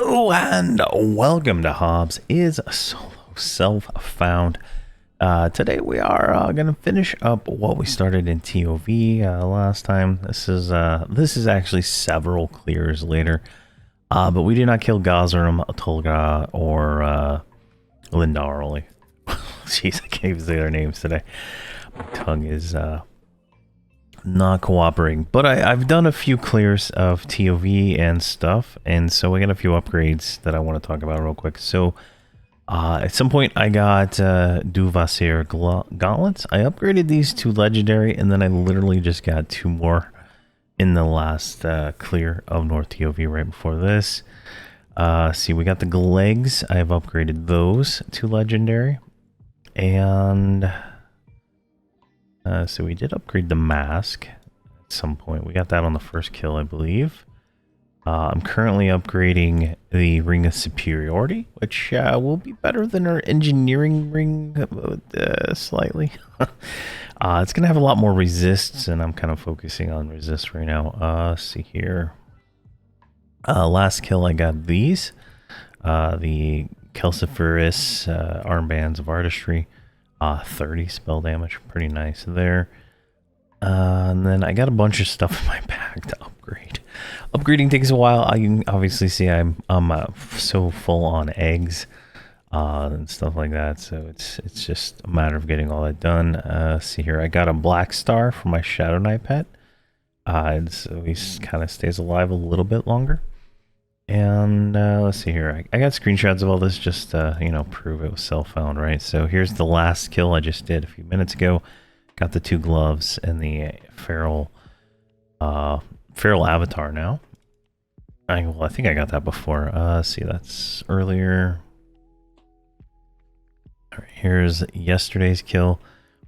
Hello and welcome to Hobz is Solo Self-Found. Today we are going to finish up what we started in ToV last time. This is actually several clears later, but we did not kill Gazarum, Tolga, or Lindaroli. Jeez, I can't even say their names today. My tongue is not cooperating, but I've done a few clears of ToV and stuff, and so we got a few upgrades that I want to talk about real quick. So at some point I got Duvasir gauntlets. I upgraded these to legendary, and then I literally just got two more in the last clear of North ToV right before this. See, we got the legs. I've upgraded those to legendary, and so we did upgrade the mask at some point. We got that on the first kill, I believe. I'm currently upgrading the Ring of Superiority, which will be better than our engineering ring slightly. It's going to have a lot more resists, and I'm kind of focusing on resist right now. Let's see here. Last kill, I got these. The Calciferous armbands of artistry. 30 spell damage, pretty nice there. And then I got a bunch of stuff in my bag to upgrade. Upgrading takes a while. I can obviously see I'm so full on eggs and stuff like that. So it's just a matter of getting all that done. See here, I got a black star for my Shadow Knight pet. So he kind of stays alive a little bit longer. And let's see here. I got screenshots of all this just to, prove it was self-found, right? So here's the last kill I just did a few minutes ago. Got the two gloves and the feral avatar now. I think I got that before. See, that's earlier. All right, here's yesterday's kill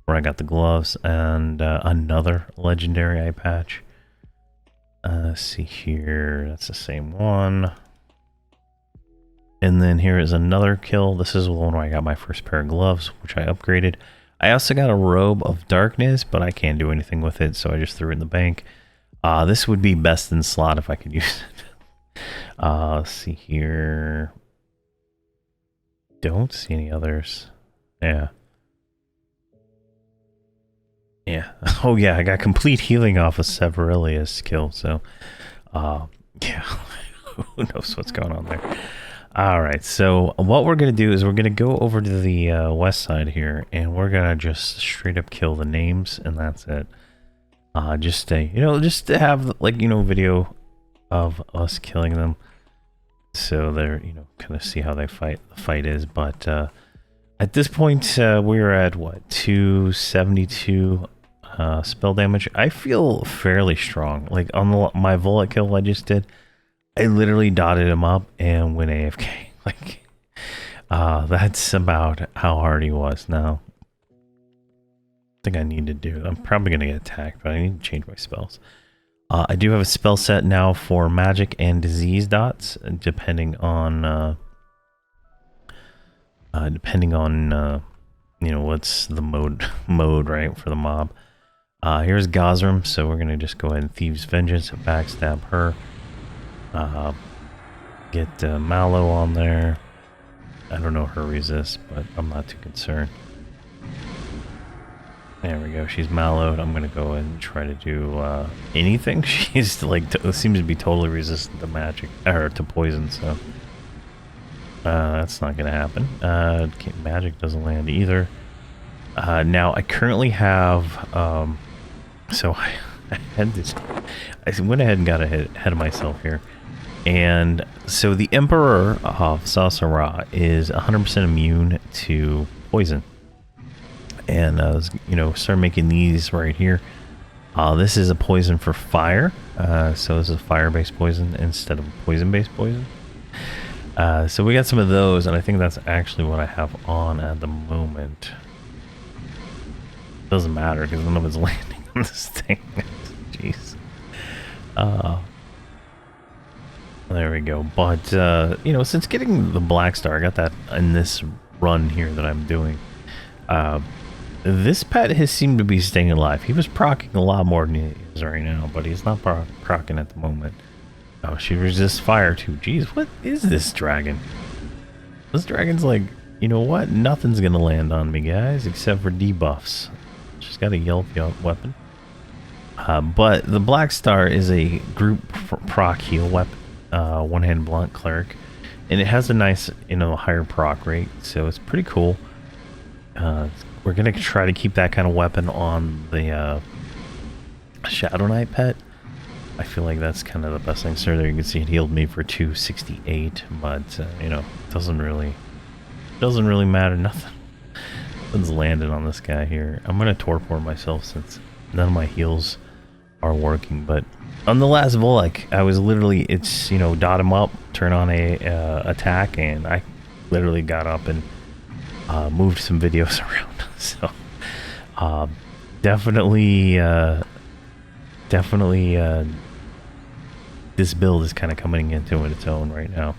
where I got the gloves and another legendary eye patch. See here, that's the same one. And then here is another kill. This is the one where I got my first pair of gloves, which I upgraded. I also got a robe of darkness, but I can't do anything with it, so I just threw it in the bank. This would be best in slot if I could use it. Let's see here. Don't see any others. Yeah. Yeah. Oh yeah, I got complete healing off of Severilia's kill, so yeah. Who knows what's going on there. Alright, so what we're gonna do is we're gonna go over to the west side here, and we're gonna just straight up kill the names, and that's it. Just to have video of us killing them, so they're kind of see how the fight is. But at this point we're at what, 272 spell damage. I feel fairly strong. Like on my Volat kill I just did, I literally dotted him up and went AFK. Like that's about how hard he was. Now I think I need to do, I'm probably gonna get attacked, but I need to change my spells. I do have a spell set now for magic and disease dots, depending on what's the mode right for the mob. Here's Gazarum, so we're gonna just go ahead and Thieves Vengeance, backstab her. Get Mallow on there. I don't know her resist, but I'm not too concerned. There we go. She's mallowed. I'm gonna go and try to do anything. She's like seems to be totally resistant to magic or to poison, so that's not gonna happen. Magic doesn't land either. Now I currently have so I had this. I went ahead and got ahead of myself here, and so the Emperor of Sasara is 100% immune to poison. And I was, start making these right here. This is a poison for fire, so this is fire-based poison instead of poison-based poison. So we got some of those, and I think that's actually what I have on at the moment. Doesn't matter because none of it's landing on this thing. Jeez. There we go. But since getting the Black Star, I got that in this run here that I'm doing. This pet has seemed to be staying alive. He was proccing a lot more than he is right now, but he's not proccing at the moment. Oh, she resists fire too. Jeez, what is this dragon? This dragon's like, you know what? Nothing's gonna land on me, guys, except for debuffs. She's got a yelp weapon. But the Black Star is a group proc heal weapon, one-hand blunt cleric, and it has a nice, you know, higher proc rate, so it's pretty cool. We're gonna try to keep that kind of weapon on the Shadow Knight pet. I feel like that's kind of the best thing. So there you can see it healed me for 268, but you know, doesn't really matter. Nothing's landed on this guy here. I'm gonna torpor myself since none of my heals are working. But on the last Volek, I was literally, it's, you know, dot him up, turn on a attack, and I literally got up and moved some videos around. So definitely this build is kind of coming into its own right now.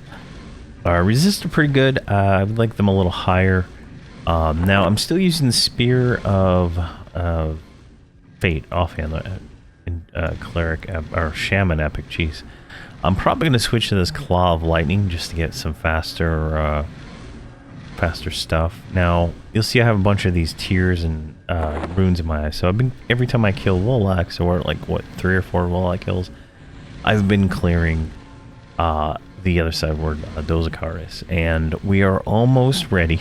Resist are pretty good. I would like them a little higher. Now I'm still using the Spear of Fate offhand, cleric or shaman epic. Jeez, I'm probably going to switch to this Claw of Lightning just to get some faster stuff. Now you'll see I have a bunch of these tears and runes in my eyes. So I've been, every time I kill Wolak, or like what, 3 or 4 Wolak kills, I've been clearing the other side where Dozakaris, and we are almost ready.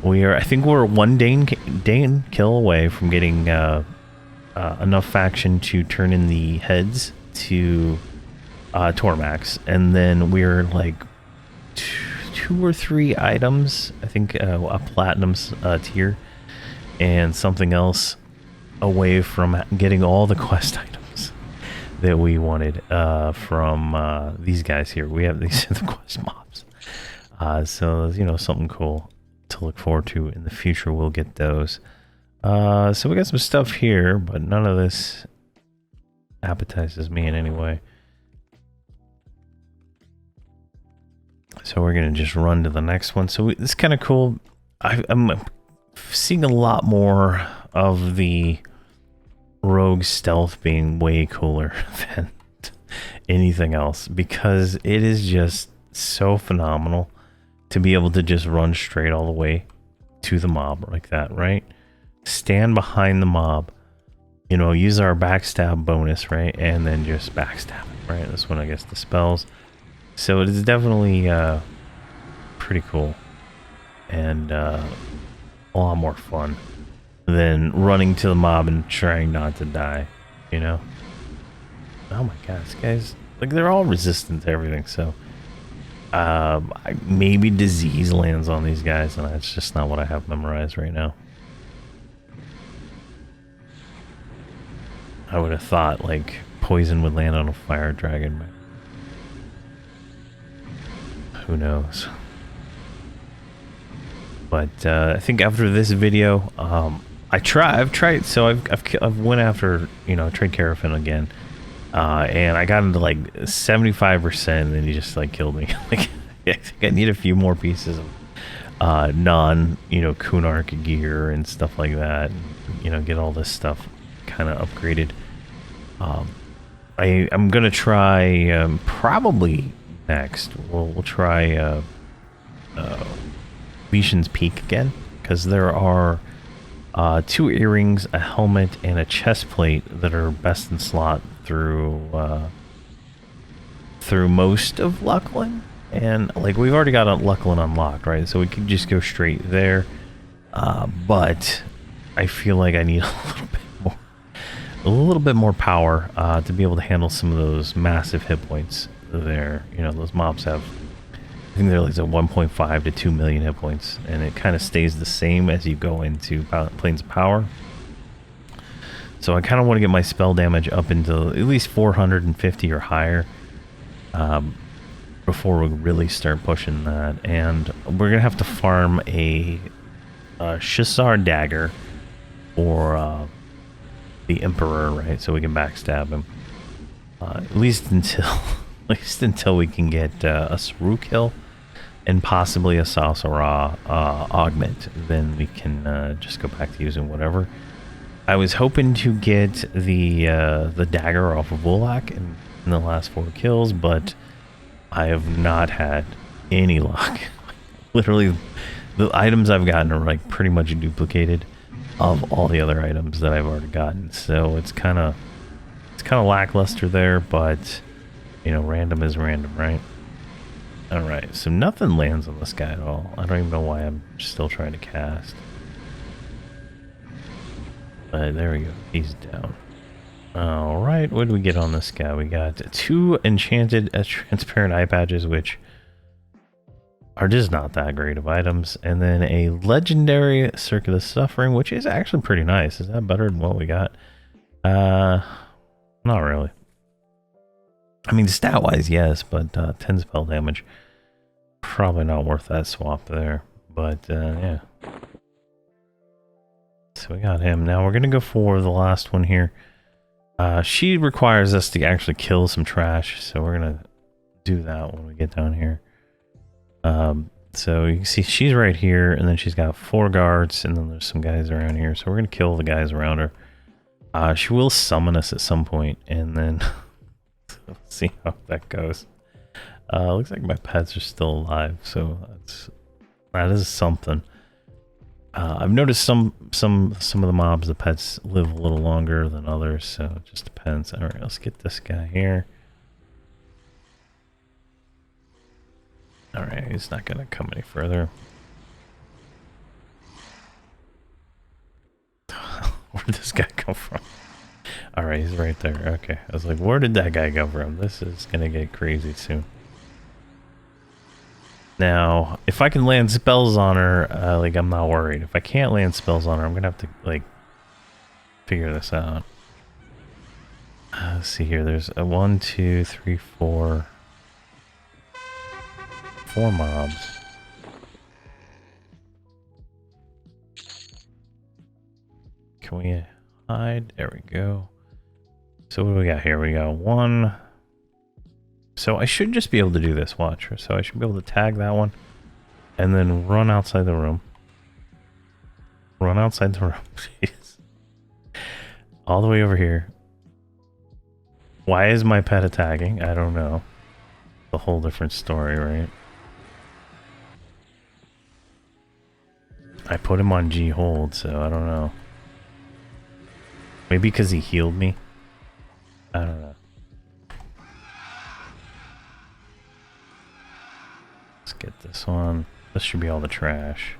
I think we're one Dane kill away from getting enough faction to turn in the heads to Tormax, and then we're like 2 or 3 items, I think a platinum tier and something else away from getting all the quest items that we wanted from these guys here. We have these the quest mobs, so you know, something cool to look forward to in the future. We'll get those. So we got some stuff here, but none of this appetizes me in any way. So we're gonna just run to the next one. So it's kind of cool. I'm seeing a lot more of the rogue stealth being way cooler than anything else, because it is just so phenomenal to be able to just run straight all the way to the mob like that, right? Stand behind the mob, you know, use our backstab bonus, right? And then just backstab it, right? This one, I guess, dispels. So it is definitely pretty cool and a lot more fun than running to the mob and trying not to die, you know? Oh my god, these guys, like, they're all resistant to everything, so maybe disease lands on these guys, and that's just not what I have memorized right now. I would have thought, like, poison would land on a fire dragon, but who knows? But I think after this video, I've tried, so I've went after, you know, trade Carafin again, and I got into like 75%, and then he just like killed me. Like, I think I need a few more pieces of you know, Kunark gear and stuff like that, and, you know, get all this stuff kind of upgraded. I'm gonna try probably next. We'll try Vishan's Peak again, because there are 2 earrings, a helmet, and a chest plate that are best in slot through most of Lucklin, and like we've already got Lucklin unlocked, right? So we could just go straight there, but I feel like I need a little bit more power to be able to handle some of those massive hit points there. You know, those mobs have, I think they're like 1.5 to 2 million hit points, and it kind of stays the same as you go into Planes of Power. So I kind of want to get my spell damage up into at least 450 or higher before we really start pushing that. And we're gonna have to farm a Shissar dagger or the Emperor, right? So we can backstab him at least until we can get a Saru kill and possibly a Sasara augment. Then we can just go back to using whatever. I was hoping to get the dagger off of Wolak, and in the last 4 kills, but I have not had any luck. Literally, the items I've gotten are like pretty much duplicated of all the other items that I've already gotten. So it's kind of lackluster there, but you know, random is random, right? All right, so nothing lands on this guy at all. I don't even know why I'm still trying to cast. But there we go. He's down. All right, what do we get on this guy? We got 2 enchanted transparent eye patches, which are just not that great of items, and then a legendary Circular Suffering, which is actually pretty nice. Is that better than what we got? Not really. I mean, stat-wise, yes, but 10 spell damage, probably not worth that swap there. But yeah. So we got him. Now we're gonna go for the last one here. She requires us to actually kill some trash, so we're gonna do that when we get down here. So you can see she's right here, and then she's got 4 guards, and then there's some guys around here. So we're gonna kill the guys around her. She will summon us at some point, and then we'll see how that goes. Looks like my pets are still alive, so that is something. I've noticed some of the mobs, the pets live a little longer than others, so it just depends. All right, let's get this guy here. All right, he's not gonna come any further. Where did this guy come from? All right, he's right there. Okay, I was like, where did that guy come from? This is gonna get crazy soon. Now, if I can land spells on her, like, I'm not worried. If I can't land spells on her, I'm gonna have to, like, figure this out. Let's see here. There's a 1, 2, 3, 4 mobs. Can we hide? There we go. So what do we got here? We got 1. So I should just be able to do this, watch. So I should be able to tag that one and then run outside the room. Run outside the room. Jeez. All the way over here. Why is my pet attacking? I don't know. It's a whole different story, right? I put him on G hold, so I don't know. Maybe because he healed me. I don't know. Let's get this one. This should be all the trash.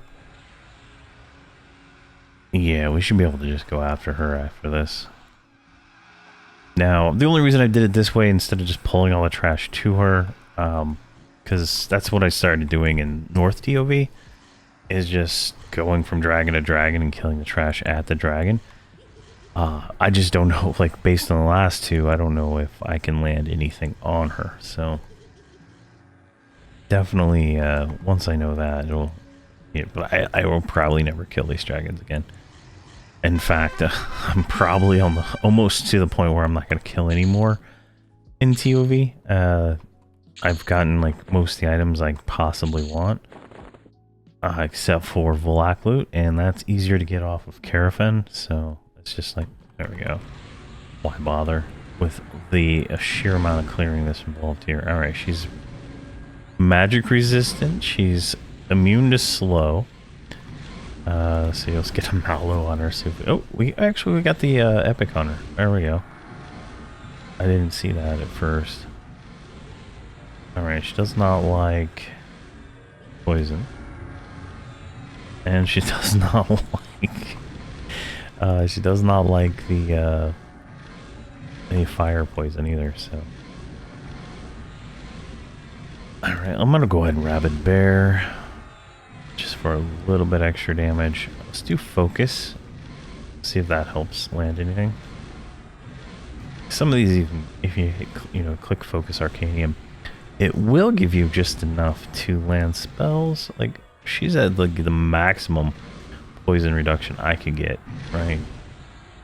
Yeah, we should be able to just go after her after this. Now, the only reason I did it this way instead of just pulling all the trash to her, because that's what I started doing in North ToV, is just going from dragon to dragon and killing the trash at the dragon. I just don't know, like, based on the last 2, I don't know if I can land anything on her, so definitely, once I know that, it'll, yeah, but I will probably never kill these dragons again. In fact, I'm probably on almost to the point where I'm not going to kill anymore in ToV. I've gotten, like, most of the items I possibly want, except for Volak loot, and that's easier to get off of Carafen, so it's just like, there we go. Why bother with the sheer amount of clearing that's involved here? Alright, she's magic resistant, she's immune to slow. So let's get a Mallow on her. See if we got the epic on her. There we go. I didn't see that at first. Alright, she does not like poison. And she does not like she does not like the fire poison either, so. Alright, I'm gonna go ahead and Rabid Bear. Just for a little bit extra damage. Let's do focus. See if that helps land anything. Some of these, even if you click focus Arcanium, it will give you just enough to land spells. Like, she's at like the maximum poison reduction I could get, right?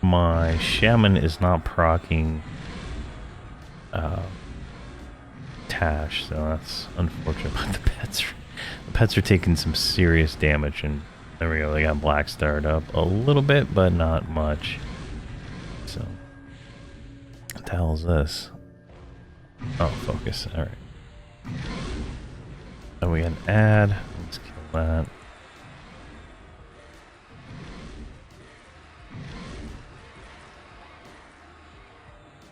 My shaman is not proccing Tash, so that's unfortunate. But the pets are taking some serious damage, and there we go. They got black starred up a little bit, but not much. So, what the hell is this? Oh, focus. All right. And we can add. Let's kill that.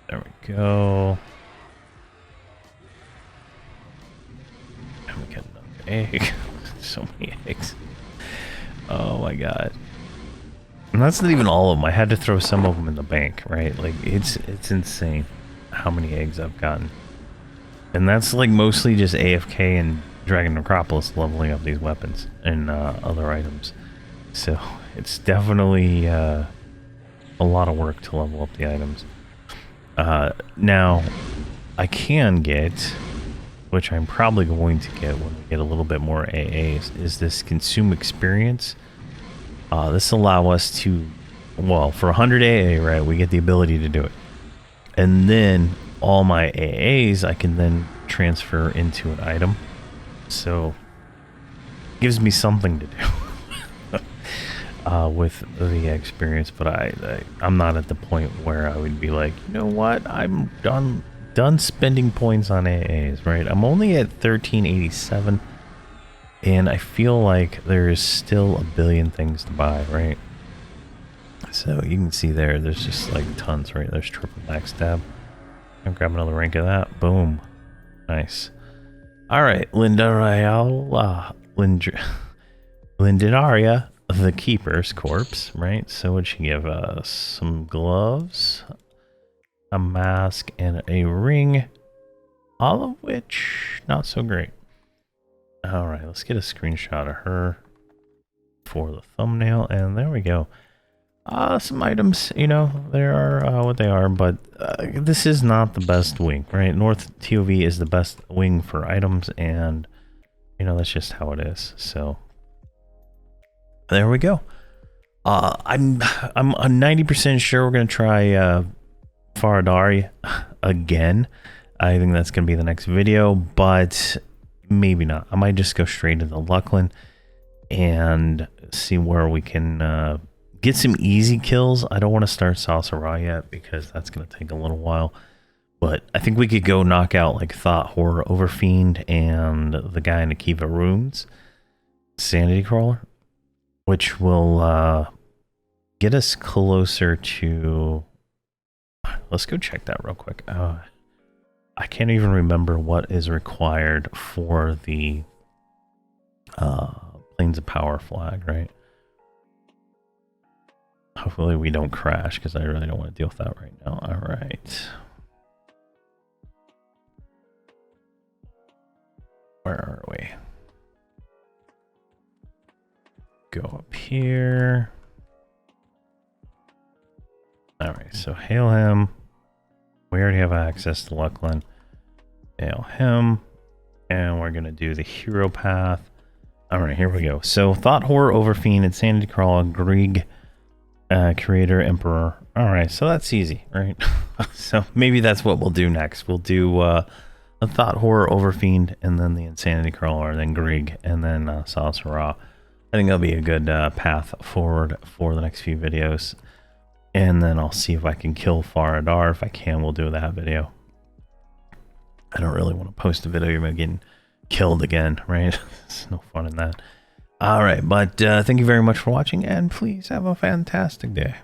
There we go. And we get another egg. So many eggs. Oh my god. And that's not even all of them. I had to throw some of them in the bank, right? Like, it's insane how many eggs I've gotten. And that's like mostly just AFK and Dragon Necropolis leveling up these weapons and other items. So it's definitely a lot of work to level up the items. Now, I can get, which I'm probably going to get when we get a little bit more AAs, is this consume experience. This allow us to, well, for 100 AA, right, we get the ability to do it. And then all my AAs I can then transfer into an item. So it gives me something to do with the experience, but I'm not at the point where I would be like, you know what, I'm done spending points on AAs, right? I'm only at 1387. And I feel like there's still a billion things to buy, right? So you can see there's just like tons, right? There's triple backstab. I'll grab another rank of that. Boom. Nice. Alright, Lindinaria, the Keeper's Corpse, right? So what'd she give us? Some gloves, a mask, and a ring. All of which, not so great. Alright, let's get a screenshot of her for the thumbnail, and there we go. Some items, you know, they are what they are, but this is not the best wing, right? North ToV is the best wing for items, and, you know, that's just how it is. So, there we go. I'm 90% sure we're going to try Faradari again. I think that's going to be the next video, but maybe not. I might just go straight into Luckland and see where we can get some easy kills. I don't want to start Sasara yet because that's going to take a little while. But I think we could go knock out like Thought Horror Overfiend and the guy in Akiva Runes, Sanity Crawler, which will get us closer to... Let's go check that real quick. I can't even remember what is required for the Planes of Power flag, right? Hopefully we don't crash, because I really don't want to deal with that right now. All right. Where are we? Go up here. All right, so hail him. We already have access to Luckland. Hail him. And we're going to do the hero path. All right, here we go. So Thought Horror Overfiend, Insanity Crawler, Grieg, Creator, Emperor. All right, so that's easy, right? So maybe that's what we'll do next. We'll do a Thought Horror Overfiend, and then the Insanity Crawler, then Grieg, and then Sasara. I think that'll be a good path forward for the next few videos. And then I'll see if I can kill Faradar. If I can, we'll do that video. I don't really want to post a video you're getting killed again, right? There's no fun in that. All right, but thank you very much for watching, and please have a fantastic day.